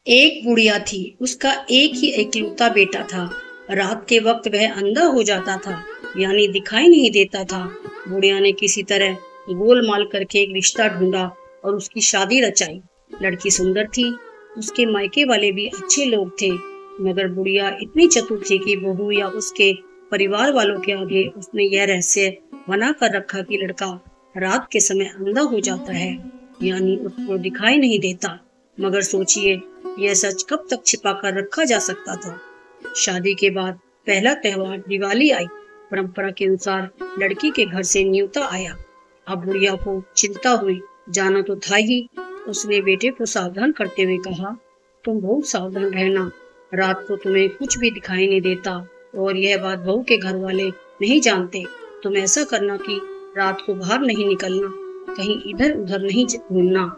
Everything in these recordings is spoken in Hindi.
एक बुढ़िया थी, उसका एक ही इकलौता बेटा था। रात के वक्त वह अंधा हो जाता था, यानी दिखाई नहीं देता था। बुढ़िया ने किसी तरह गोलमाल करके एक रिश्ता ढूंढा और उसकी शादी रचाई। लड़की सुंदर थी, उसके मायके वाले भी अच्छे लोग थे, मगर बुढ़िया इतनी चतुर थी कि बहू या उसके परिवार वालों के आगे उसने यह रहस्य बना कर रखा कि लड़का रात के समय अंधा हो जाता है, यानी उसको दिखाई नहीं देता। मगर सोचिए, यह सच कब तक छिपा कर रखा जा सकता था। शादी के बाद पहला त्योहार दिवाली आई। परंपरा के अनुसार लड़की के घर से न्योता आया। अब बुढ़िया को चिंता हुई, जाना तो था ही। उसने बेटे को सावधान करते हुए कहा, तुम बहुत सावधान रहना, रात को तुम्हें कुछ भी दिखाई नहीं देता, और यह बात बहू के घर वाले नहीं जानते। तुम ऐसा करना कि रात को बाहर नहीं निकलना, कहीं इधर उधर नहीं घूमना,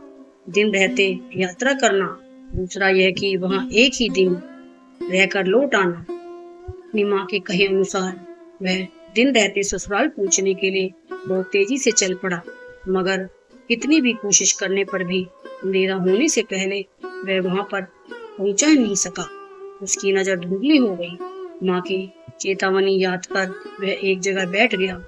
दिन रहते यात्रा करना। दूसरा यह कि वहाँ एक ही दिन रहकर लौट आना। अपनी माँ के कहे अनुसार वह दिन रहते ससुराल पहुँचने के लिए बहुत तेजी से चल पड़ा, मगर कितनी भी कोशिश करने पर भी अंधेरा होने से पहले वह वहाँ पर पहुँचा ही नहीं सका। उसकी नजर धुंधली हो गई। माँ की चेतावनी याद कर वह एक जगह बैठ गया।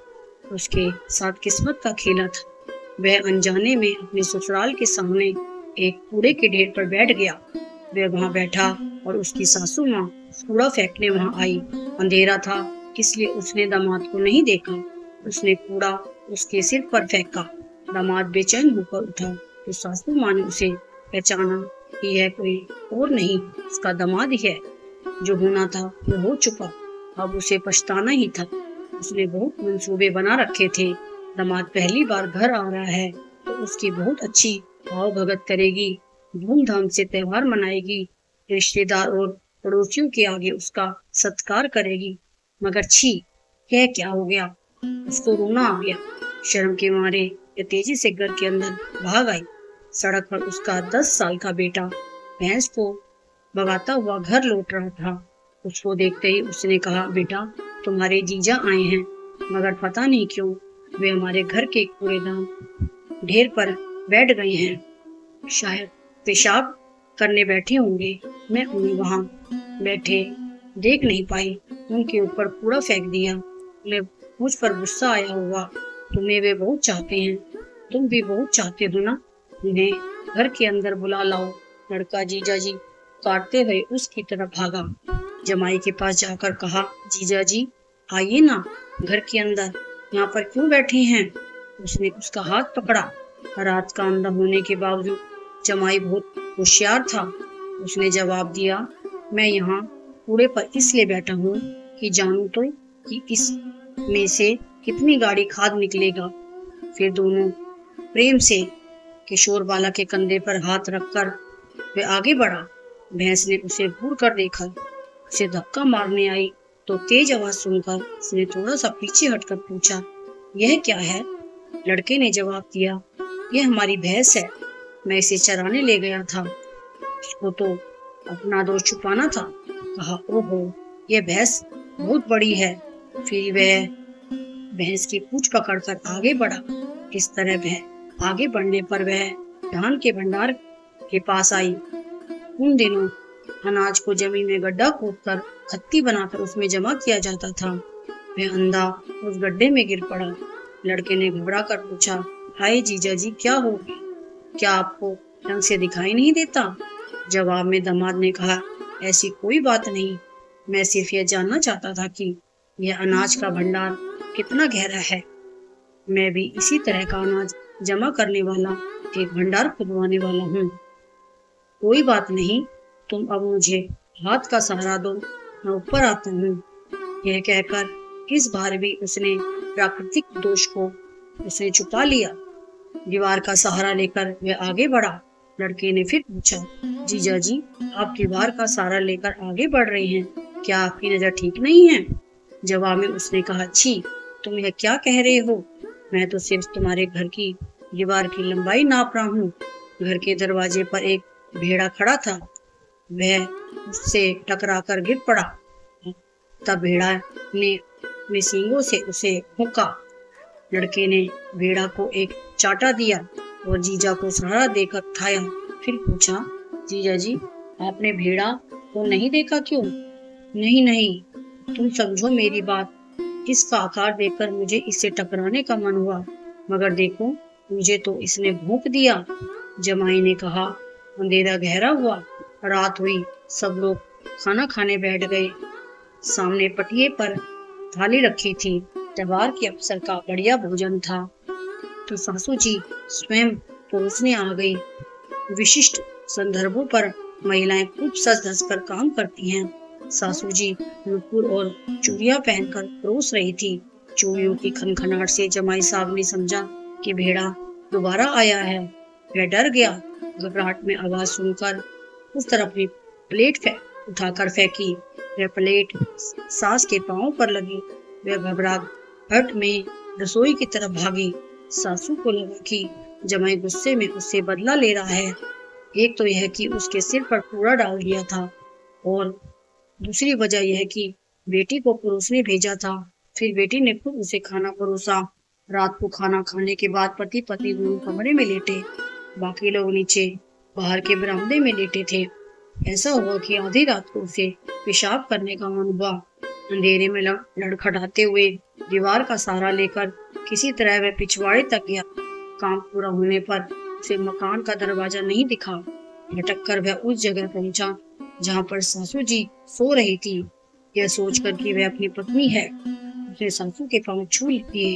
उसके साथ किस्मत का खेला था। वह अनजाने में अपने ससुराल के सामने एक कूड़े के ढेर पर बैठ गया। वह वहां बैठा और उसकी सासू माँ कूड़ा फेंकने वहां आई। अंधेरा था, इसलिए उसने दामाद को नहीं देखा। उसने कूड़ा उसके सिर पर फेंका। दामाद बेचैन होकर उठा तो सासू माँ ने उसे पहचाना कि यह कोई और नहीं, उसका दामाद ही है। जो होना था वो हो चुका, अब उसे पछताना ही था। उसने बहुत मंसूबे बना रखे थे। दामाद पहली बार घर आ रहा है तो उसकी बहुत अच्छी भाव भगत करेगी, धूमधाम से त्योहार मनाएगी, रिश्तेदार और पड़ोसियों के आगे उसका सत्कार करेगी। मगर छी, यह क्या हो गया। उसको रोना आ गया। शर्म के मारे ये तेजी से घर के अंदर भाग आई। सड़क पर उसका 10 साल का बेटा भैंस को भगाता हुआ घर लौट रहा था। उसको देखते ही उसने कहा, बेटा, तुम्हारे जीजा आए हैं, मगर पता नहीं क्यों वे हमारे घर के कूड़ेदान ढेर पर बैठ गए हैं। शायद पेशाब करने बैठे होंगे। मैं उन्हें वहां बैठे देख नहीं पाई, उनके ऊपर कूड़ा फेंक दिया। उन्हें मुझ पर गुस्सा आया होगा। तुम्हें वे बहुत चाहते हैं, तुम भी बहुत चाहते हो ना। उन्हें घर के अंदर बुला लाओ। लड़का जीजा जी काटते हुए उसकी तरफ भागा। जमाई के पास जाकर कहा, जीजा जी आइए ना घर के अंदर, यहाँ पर क्यों बैठे हैं। उसने उसका हाथ पकड़ा। रात का अंधा होने के बावजूद जमाई बहुत होशियार था। उसने जवाब दिया, मैं यहाँ कूड़े पर इसलिए बैठा हूँ कि जानूं तो कि इस में से कितनी गाढ़ी खाद निकलेगा। फिर दोनों प्रेम से किशोर बाला के कंधे पर हाथ रखकर वे आगे बढ़ा। भैंस ने उसे घूर कर देखा, उसे धक्का मारने आई तो तेज आवाज सुनकर उसने थोड़ा सा पीछे हटकर पूछा, यह क्या है। लड़के ने जवाब दिया, यह हमारी भैंस है, मैं इसे चराने ले गया था। उसको तो अपना दोष छुपाना था। कहा, ओहो, यह भैंस बहुत बड़ी है। फिर वह भैंस की पूंछ पकड़कर आगे बढ़ा। इस तरह वह आगे बढ़ने पर वह धान के भंडार के पास आई। उन दिनों अनाज को जमीन में गड्ढा खोदकर खत्ती बनाकर उसमें जमा किया जाता था। वह अंधा उस गड्ढे में गिर पड़ा। लड़के ने घबरा कर पूछा, हाय जीजा जी, क्या हो गया? क्या आपको ढंग से दिखाई नहीं देता? जवाब में दामाद ने कहा, ऐसी कोई बात नहीं, मैं सिर्फ यह जानना चाहता था कि यह अनाज का भंडार कितना गहरा है। मैं भी इसी तरह का अनाज जमा करने वाला एक भंडार खुदवाने वाला हूँ। कोई बात नहीं, तुम अब मुझे हाथ का सहारा दो, मैं ऊपर आता हूँ। यह कहकर इस बार भी उसने प्राकृतिक दोष को उसने छुपा लिया। दीवार का सहारा लेकर वह आगे बढ़ा। लड़के ने फिर पूछा, जीजा जी, आप दीवार का सहारा लेकर आगे बढ़ रहे हैं, क्या आपकी नजर ठीक नहीं है? जवाब में उसने कहा, छी, तुम यह क्या कह रहे हो? मैं तो सिर्फ तुम्हारे घर की दीवार की लंबाई नाप रहा हूँ। घर के दरवाजे पर एक भेड़ा खड़ा था। वह उससे टकरा कर गिर पड़ा। तब भेड़ा ने अपने सींगों से उसे भौंका। लड़के ने भेड़ा को एक चाटा दिया और जीजा को सहारा देकर उठाया। फिर पूछा, जीजा जी, आपने भेड़ा को नहीं देखा क्यों? नहीं नहीं, तुम समझो मेरी बात। इसका आकार देखकर मुझे इससे टकराने का मन हुआ, मगर देखो, मुझे तो इसने भूख दिया। जमाई ने कहा। अंधेरा गहरा हुआ, रात हुई, सब लोग खाना खाने बैठ गए। सामने पटिये पर थाली रखी थी। त्योहार के अवसर का बढ़िया भोजन था। तो सासू जी स्वयं परोसने आ गई। विशिष्ट संदर्भों पर महिलाएं खूब सज धज कर काम करती हैं। सासू जी नुपुर और चूड़ियां पहनकर परोस रही थी। चूड़ियों की खनखनाहट से जमाई साहब ने समझा कि भेड़ा दोबारा आया है। वह डर गया। घबराहट में आवाज सुनकर उस तरफ अपनी प्लेट उठाकर फेंकी। वह प्लेट सास के पांव पर लगी। वह घबराहट में रसोई की तरफ भागी। सासू को लगा कि जमाई गुस्से में उससे बदला ले रहा है। एक तो यह कि उसके सिर पर कूड़ा डाल दिया था, और दूसरी वजह यह कि बेटी को परोसने भेजा था, फिर बेटी ने खुद उसे खाना परोसा। रात को खाना खाने के बाद पति पत्नी दोनों कमरे में लेटे, बाकी लोग नीचे बाहर के बरामदे में लेटे थे। ऐसा हुआ कि आधी रात को उसे पेशाब करने का मन हुआ। अंधेरे में लड़खड़ाते हुए दीवार का सहारा लेकर किसी तरह वह पिछवाड़े तक गया। काम पूरा होने पर उसे मकान का दरवाजा नहीं दिखा। भटक कर वह उस जगह पहुंचा जहां पर सासू जी सो रही थी। यह सोचकर कि वह अपनी पत्नी है, उसने सासू के पांव छू लिए।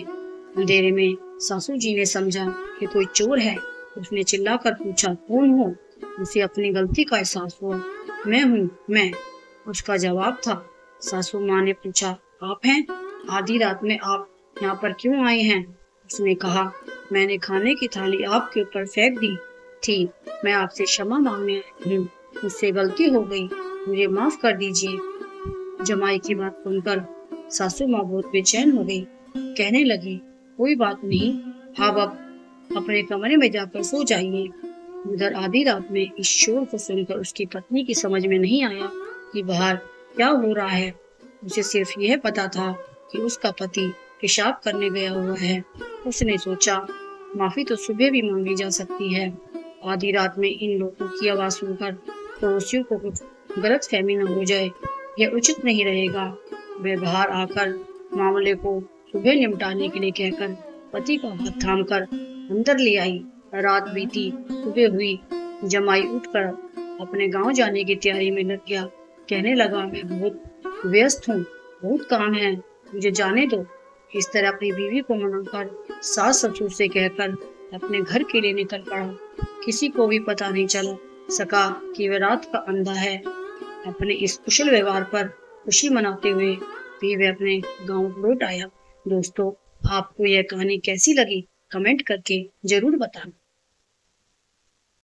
अंधेरे में सासू जी ने समझा कि कोई चोर है। उसने चिल्लाकर पूछा, कौन हो? उसे अपनी गलती का एहसास हुआ। मैं हूँ, मैं, उसका जवाब था। सासू माँ ने पूछा, आप हैं? आधी रात में आप यहाँ पर क्यों आए हैं? उसने कहा, मैंने खाने की थाली आपके ऊपर फेंक दी थी। मैं आपसे क्षमा मांगने आई हूँ। मुझसे गलती हो गई, मुझे माफ कर दीजिए। जमाई की बात सुनकर सासू माँ बहुत बेचैन हो गई। कहने लगी, कोई बात नहीं, आप अब अपने कमरे में जाकर सो जाइए। उधर आधी रात में इस शोर को सुनकर उसकी पत्नी की समझ में नहीं आया कि बाहर क्या हो रहा है। उसे सिर्फ यह पता था कि उसका पति पेशाब करने गया हुआ है। उसने सोचा, माफी तो सुबह भी मांगी जा सकती है। आधी रात में इन लोगों की आवाज सुनकर पड़ोसियों को कुछ गलत फहमी न हो जाए, यह उचित नहीं रहेगा। वह बाहर आकर मामले को सुबह निपटाने के लिए कहकर पति का हाथ थामकर अंदर ले आई। रात बीती, सुबह हुई। जमाई उठकर अपने गांव जाने की तैयारी में लग गया। कहने लगा, मैं बहुत व्यस्त हूँ, बहुत काम है, मुझे जाने दो। इस तरह अपनी बीवी को मनाकर सास ससुर से कहकर अपने घर के लिए निकल पड़ा। किसी को भी पता नहीं चला सका कि वह रात का अंधा है। अपने इस कुशल व्यवहार पर खुशी मनाते हुए भी वह अपने गांव लौट आया। दोस्तों, आपको यह कहानी कैसी लगी? कमेंट करके जरूर बताएं।